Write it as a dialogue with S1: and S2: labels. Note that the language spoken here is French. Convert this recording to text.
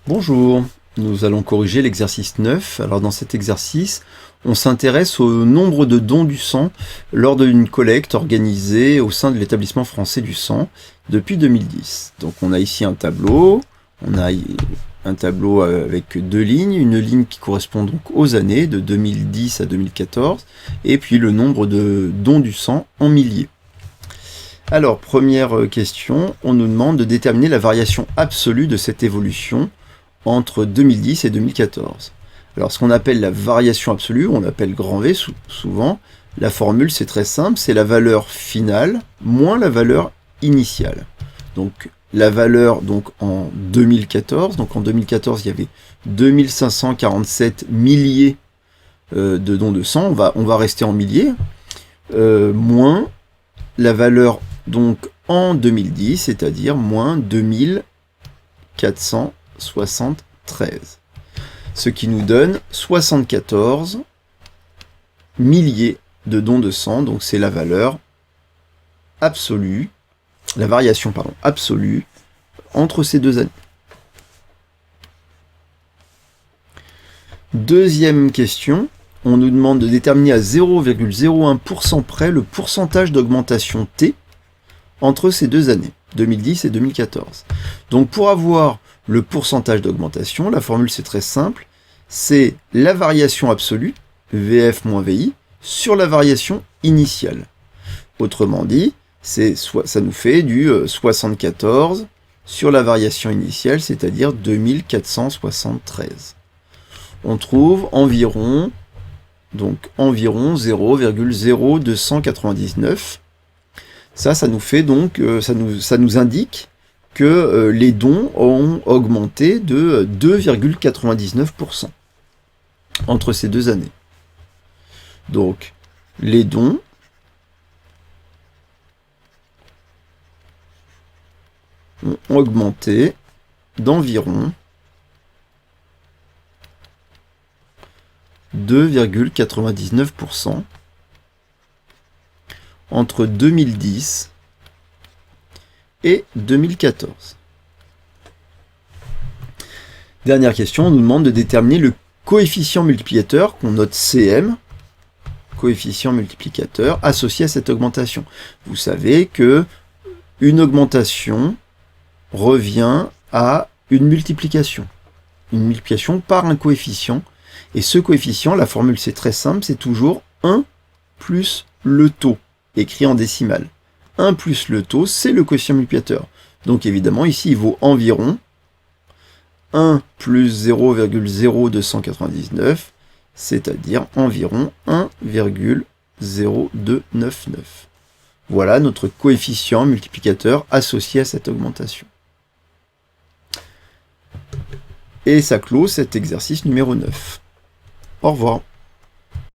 S1: Bonjour, nous allons corriger l'exercice 9. Alors dans cet exercice, on s'intéresse au nombre de dons du sang lors d'une collecte organisée au sein de l'établissement français du sang depuis 2010. Donc on a ici un tableau, avec deux lignes, une ligne qui correspond donc aux années de 2010 à 2014, et puis le nombre de dons du sang en milliers. Alors, première question, on nous demande de déterminer la variation absolue de cette évolution entre 2010 et 2014. Alors, ce qu'on appelle la variation absolue, on l'appelle grand V souvent, la formule c'est très simple, c'est la valeur finale moins la valeur initiale. Donc, la valeur donc en 2014, il y avait 2547 milliers de dons de sang, on va rester en milliers, moins la valeur donc en 2010, c'est-à-dire moins 2473. Ce qui nous donne 74 milliers de dons de sang, donc c'est la valeur absolue, la variation absolue entre ces deux années. Deuxième question, on nous demande de déterminer à 0,01% près le pourcentage d'augmentation T entre ces deux années, 2010 et 2014. Donc pour avoir le pourcentage d'augmentation, la formule c'est très simple, c'est la variation absolue, VF moins VI, sur la variation initiale. Autrement dit, ça nous fait du 74 sur la variation initiale, c'est-à-dire 2473. On trouve environ 0,0299. Ça nous fait donc, ça nous indique que les dons ont augmenté de 2,99% entre ces deux années. Donc, les dons ont augmenté d'environ 2,99% entre 2010 et 2014. Dernière question, on nous demande de déterminer le coefficient multiplicateur, qu'on note CM, coefficient multiplicateur, associé à cette augmentation. Vous savez que une augmentation revient à une multiplication par un coefficient, et ce coefficient, la formule c'est très simple, c'est toujours 1 plus le taux, écrit en décimale. 1 plus le taux, c'est le quotient multiplicateur. Donc évidemment, ici, il vaut environ 1 plus 0,0299, c'est-à-dire environ 1,0299. Voilà notre coefficient multiplicateur associé à cette augmentation. Et ça clôt cet exercice numéro 9. Au revoir.